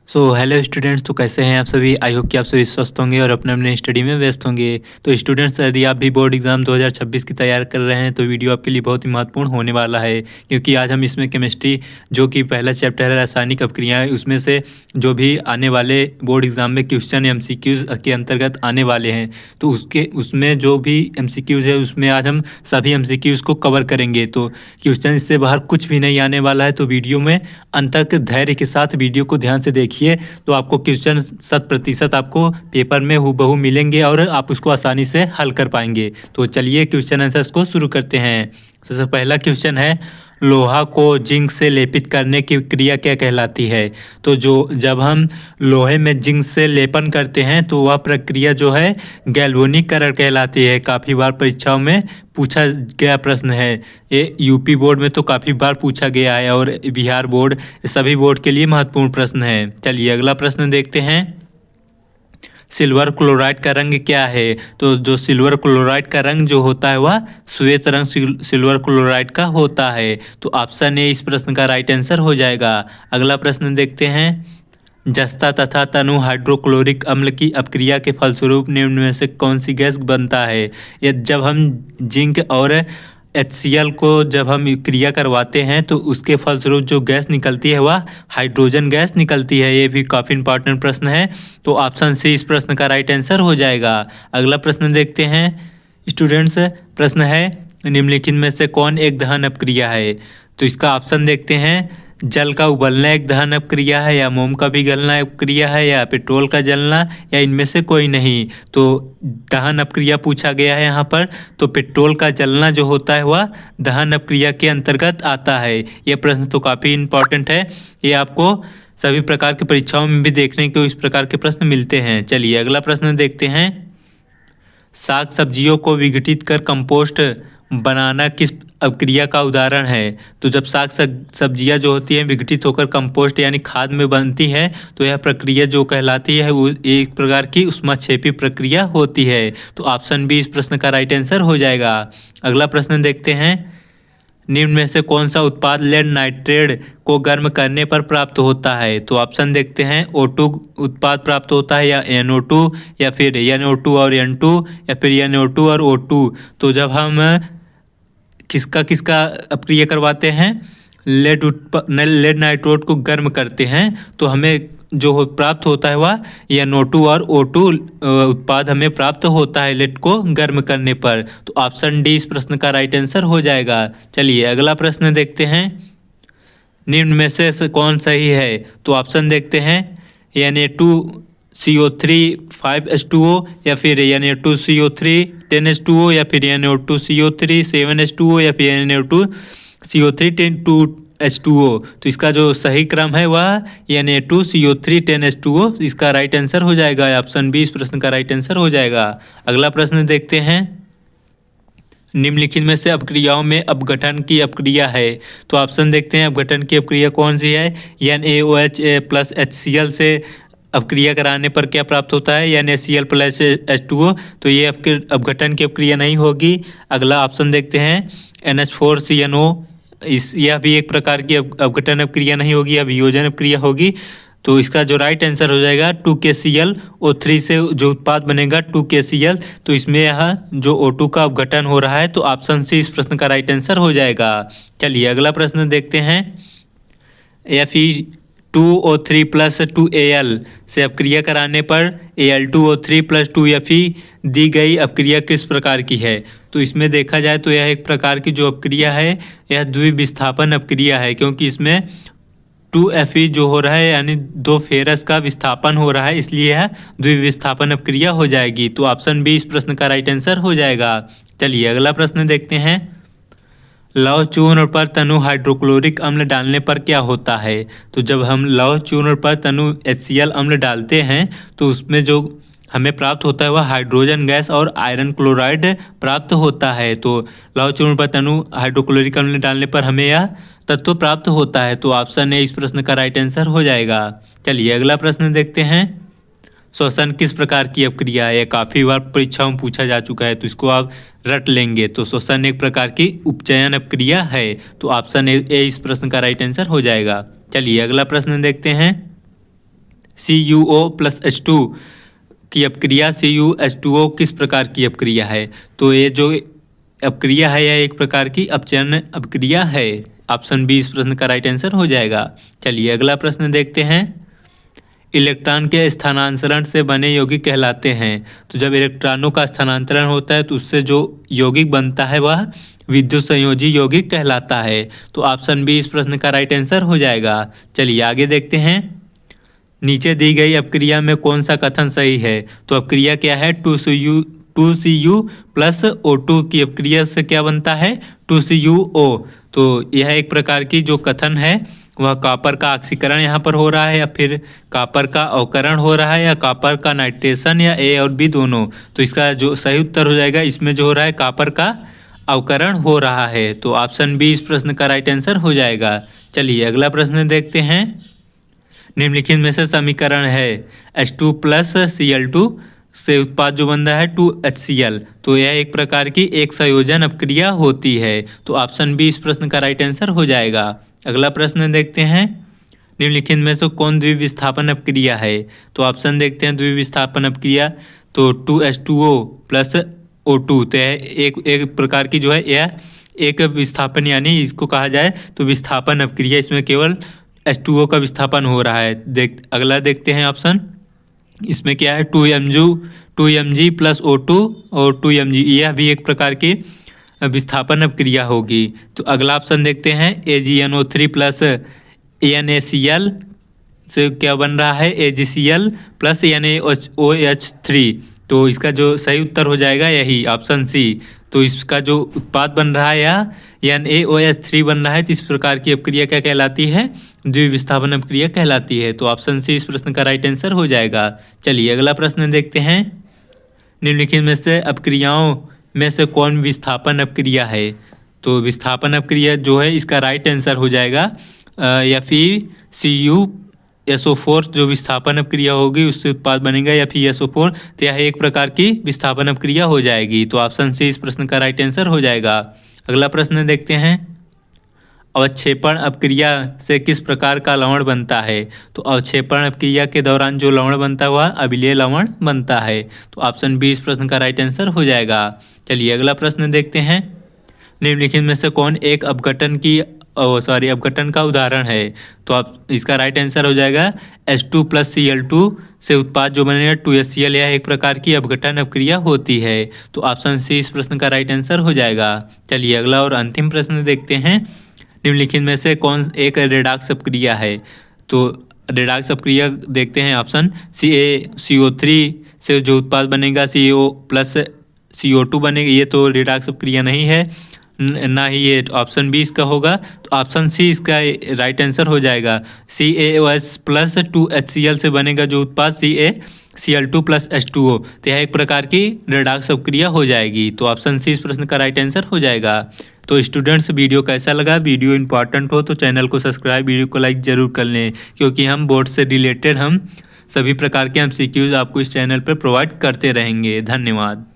Hello students. तो कैसे हैं आप सभी? आई होप कि आप सभी स्वस्थ होंगे और अपने अपने स्टडी में व्यस्त होंगे। तो स्टूडेंट्स, यदि आप भी बोर्ड एग्जाम 2026 की तैयार कर रहे हैं तो वीडियो आपके लिए बहुत ही महत्वपूर्ण होने वाला है, क्योंकि आज हम इसमें केमिस्ट्री जो कि पहला चैप्टर है रासायनिक अपक्रियाएं, उसमें से जो भी आने वाले बोर्ड एग्जाम में क्वेश्चन एमसीक्यूज के अंतर्गत आने वाले हैं, तो उसमें जो भी एमसीक्यूज है उसमें आज हम सभी एमसीक्यूज को कवर करेंगे। तो क्वेश्चन इससे बाहर कुछ भी नहीं आने वाला है। तो वीडियो में अंत तक धैर्य के साथ वीडियो को ध्यान से देखिए, तो आपको क्वेश्चन 100% आपको पेपर में हूबहू मिलेंगे और आप उसको आसानी से हल कर पाएंगे। तो चलिए क्वेश्चन आंसर्स को शुरू करते हैं। सबसे पहला क्वेश्चन है, लोहा को जिंक से लेपित करने की क्रिया क्या कहलाती है? तो जब हम लोहे में जिंक से लेपन करते हैं तो वह प्रक्रिया जो है गैल्वेनीकरण कहलाती है। काफ़ी बार परीक्षाओं में पूछा गया प्रश्न है। ये यूपी बोर्ड में तो काफ़ी बार पूछा गया है और बिहार बोर्ड, सभी बोर्ड के लिए महत्वपूर्ण प्रश्न है। चलिए अगला प्रश्न देखते हैं। सिल्वर क्लोराइड का रंग क्या है? तो जो सिल्वर क्लोराइड का रंग जो होता है वह श्वेत रंग सिल्वर क्लोराइड का होता है। तो ऑप्शन ए इस प्रश्न का राइट आंसर हो जाएगा। अगला प्रश्न देखते हैं। जस्ता तथा तनु हाइड्रोक्लोरिक अम्ल की अपक्रिया के फलस्वरूप निम्न में से कौन सी गैस बनता है? ये जब हम जिंक और HCl को जब हम क्रिया करवाते हैं तो उसके फलस्वरूप जो गैस निकलती है वह हाइड्रोजन गैस निकलती है। ये भी काफ़ी इंपॉर्टेंट प्रश्न है। तो ऑप्शन सी इस प्रश्न का राइट आंसर हो जाएगा। अगला प्रश्न देखते हैं स्टूडेंट्स। प्रश्न है, निम्नलिखित में से कौन एक दहन अपक्रिया है? तो इसका ऑप्शन देखते हैं। जल का उबलना एक दहन अपक्रिया है, या मोम का पिघलना अपक्रिया है, या पेट्रोल का जलना, या इनमें से कोई नहीं। तो दहन अपक्रिया पूछा गया है यहाँ पर, तो पेट्रोल का जलना जो होता है वह दहन अपक्रिया के अंतर्गत आता है। यह प्रश्न तो काफ़ी इंपॉर्टेंट है। ये आपको सभी प्रकार की परीक्षाओं में भी देखने को इस प्रकार के प्रश्न मिलते हैं। चलिए अगला प्रश्न देखते हैं। साग सब्जियों को विघटित कर कंपोस्ट बनाना किस अपक्रिया का उदाहरण है? तो जब साग सब्जियां जो होती हैं विघटित होकर कंपोस्ट यानी खाद में बनती है तो यह प्रक्रिया जो कहलाती है वो एक प्रकार की उष्माक्षेपी प्रक्रिया होती है। तो ऑप्शन बी इस प्रश्न का राइट आंसर हो जाएगा। अगला प्रश्न देखते हैं। निम्न में से कौन सा उत्पाद लेड नाइट्रेट को गर्म करने पर प्राप्त होता है? तो ऑप्शन देखते हैं। O2 उत्पाद प्राप्त होता है, या NO2, या फिर NO2 और N2, या फिर NO2 और O2। तो जब हम किसका किसका अपक्रिया करवाते हैं, लेड नाइट्रोट को गर्म करते हैं तो हमें जो प्राप्त होता है वह NO2 और O2 उत्पाद हमें प्राप्त होता है लेड को गर्म करने पर। तो ऑप्शन डी इस प्रश्न का राइट आंसर हो जाएगा। चलिए अगला प्रश्न देखते हैं। निम्न में से कौन सही है? तो ऑप्शन देखते हैं। Na2CO3 5H2O, या फिर Na2CO3 10H2O, या फिर NO2CO3 7H2O, या फिर NO2CO3 2H2O। तो इसका जो सही क्रम है वह Na2CO3 10H2O इसका राइट आंसर हो जाएगा। ऑप्शन बी इस प्रश्न का राइट आंसर हो जाएगा। अगला प्रश्न देखते हैं। निम्नलिखित में से अपक्रियाओं में अपघटन की अपक्रिया है? तो ऑप्शन देखते हैं। अपघटन की अपक्रिया कौन सी है? NaOH प्लस HCl से अपक्रिया कराने पर क्या प्राप्त होता है? NaCl plus H2O। तो ये अपघटन की अपक्रिया नहीं होगी। अगला ऑप्शन देखते हैं। NH4CNO, यह भी एक प्रकार की अपघटन अपक्रिया नहीं होगी, यह वियोजन अपक्रिया होगी। तो इसका जो राइट आंसर हो जाएगा 2KClO3 से जो उत्पाद बनेगा 2KCl। तो इसमें यह जो O2 का अपघटन हो रहा है, तो ऑप्शन सी इस प्रश्न का राइट आंसर हो जाएगा। चलिए अगला प्रश्न देखते हैं। Fe2O3 प्लस 2Al से अपक्रिया कराने पर Al2O3 प्लस 2Fe दी गई अपक्रिया किस प्रकार की है? तो इसमें देखा जाए तो यह एक प्रकार की जो अपक्रिया है यह द्विविस्थापन अपक्रिया है, क्योंकि इसमें 2Fe जो हो रहा है यानी 2 फेरस का विस्थापन हो रहा है, इसलिए यह द्विविस्थापन अपक्रिया हो जाएगी। तो ऑप्शन बी इस प्रश्न का राइट आंसर हो जाएगा। चलिए अगला प्रश्न देखते हैं। लौह चूर्ण पर तनु हाइड्रोक्लोरिक अम्ल डालने पर क्या होता है? तो जब हम लौह चूर्ण पर तनु HCl अम्ल डालते हैं तो उसमें जो हमें प्राप्त होता है वह हाइड्रोजन गैस और आयरन क्लोराइड प्राप्त होता है। तो लौह चूर्ण पर तनु हाइड्रोक्लोरिक अम्ल डालने पर हमें यह तत्व प्राप्त होता है। तो ऑप्शन ए इस प्रश्न का राइट आंसर हो जाएगा। चलिए अगला प्रश्न देखते हैं। श्वसन किस प्रकार की अपक्रिया है? काफ़ी बार परीक्षाओं में पूछा जा चुका है, तो इसको आप रट लेंगे। तो श्वसन एक प्रकार की उपचयन अपक्रिया है। तो ऑप्शन ए इस प्रश्न का राइट आंसर हो जाएगा। चलिए अगला प्रश्न देखते हैं। CuO प्लस H2 की अपक्रिया CuH2O किस प्रकार की अपक्रिया है? तो ये जो अपक्रिया है यह एक प्रकार की अपचयन अपक्रिया है। ऑप्शन बी इस प्रश्न का राइट आंसर हो जाएगा। चलिए अगला प्रश्न देखते हैं। इलेक्ट्रॉन के स्थानांतरण से बने यौगिक कहलाते हैं। तो जब इलेक्ट्रॉनों का स्थानांतरण होता है तो उससे जो यौगिक बनता है वह विद्युत संयोजी यौगिक कहलाता है। तो ऑप्शन बी इस प्रश्न का राइट आंसर हो जाएगा। चलिए आगे देखते हैं। नीचे दी गई अपक्रिया में कौन सा कथन सही है? तो अपक्रिया क्या है? 2Cu प्लस O2 की अपक्रिया से क्या बनता है? 2CuO। तो यह एक प्रकार की जो कथन है वह कॉपर का ऑक्सीकरण यहाँ पर हो रहा है या फिर कॉपर का अवकरण हो रहा है या कॉपर का नाइट्रेशन या ए और बी दोनों। तो इसका जो सही उत्तर हो जाएगा इसमें जो हो रहा है कॉपर का अवकरण हो रहा है। तो ऑप्शन बी इस प्रश्न का राइट आंसर हो जाएगा। चलिए अगला प्रश्न देखते हैं। निम्नलिखित में से समीकरण है H2 प्लस Cl2 से उत्पाद जो बन रहा है 2HCl। तो यह एक प्रकार की एक संयोजन अपक्रिया होती है। तो ऑप्शन बी इस प्रश्न का राइट आंसर हो जाएगा। अगला प्रश्न देखते हैं। निम्नलिखित में से कौन द्विविस्थापन अपक्रिया है? तो ऑप्शन देखते हैं। द्विविस्थापन अपक्रिया तो 2H2O प्लस O2 तो एक प्रकार की जो है यह एक विस्थापन यानी इसको कहा जाए तो विस्थापन अपक्रिया। इसमें केवल H2O का विस्थापन हो रहा है। अगला देखते हैं ऑप्शन। इसमें क्या है 2Mg प्लस O2 और 2Mg यह भी एक प्रकार की विस्थापन अपक्रिया होगी। तो अगला ऑप्शन देखते हैं। AgNO3 प्लस NaCl से क्या बन रहा है? AgCl plus NaOH3। तो इसका जो सही उत्तर हो जाएगा यही ऑप्शन सी। तो इसका जो उत्पाद बन रहा है या NaOH3 बन रहा है तो इस प्रकार की अपक्रिया क्या कहलाती है? द्विविस्थापन अपक्रिया कहलाती है। तो ऑप्शन सी इस प्रश्न का राइट आंसर हो जाएगा। चलिए अगला प्रश्न देखते हैं। निम्नलिखित में से अपक्रियाओं में से कौन विस्थापन अपक्रिया है? तो विस्थापन अपक्रिया जो है इसका राइट आंसर हो जाएगा FeCuSO4 जो विस्थापन अपक्रिया होगी उससे उत्पाद बनेगा FeSO4। तो यह एक प्रकार की विस्थापन अपक्रिया हो जाएगी। तो ऑप्शन सी इस प्रश्न का राइट आंसर हो जाएगा। अगला प्रश्न देखते हैं। अवक्षेपण अपक्रिया से किस प्रकार का लवण बनता है? तो अवक्षेपण अपक्रिया के दौरान जो लवण बनता है वह अम्लीय लवण बनता है। तो ऑप्शन बी इस प्रश्न का राइट आंसर हो जाएगा। चलिए अगला प्रश्न देखते हैं। निम्नलिखित में से कौन एक अपघटन का उदाहरण है? तो आप इसका राइट आंसर हो जाएगा H2 प्लस Cl2 से उत्पाद जो बनेगा 2HCl। यह एक प्रकार की अपघटन अपक्रिया होती है। तो ऑप्शन सी इस प्रश्न का राइट आंसर हो जाएगा। चलिए अगला और अंतिम प्रश्न देखते हैं। निम्नलिखित में से कौन एक रेडॉक्स अपक्रिया है? तो रेडॉक्स अपक्रिया देखते हैं। ऑप्शन CaCO3 से जो उत्पाद बनेगा CO प्लस CO2 बनेगा। ये तो रेडॉक्स अपक्रिया नहीं है ना ही ये ऑप्शन बी इसका होगा। तो ऑप्शन सी इसका राइट आंसर हो जाएगा। CaOH प्लस 2HCl से बनेगा जो उत्पाद CaCl2 प्लस H2O। तो यह एक प्रकार की रेडॉक्स अपक्रिया हो जाएगी। तो ऑप्शन सी इस प्रश्न का राइट आंसर हो जाएगा। तो स्टूडेंट्स वीडियो कैसा लगा? वीडियो इंपॉर्टेंट हो तो चैनल को सब्सक्राइब, वीडियो को लाइक ज़रूर कर लें क्योंकि हम बोर्ड से रिलेटेड हम सभी प्रकार के MCQs आपको इस चैनल पर प्रोवाइड करते रहेंगे। धन्यवाद।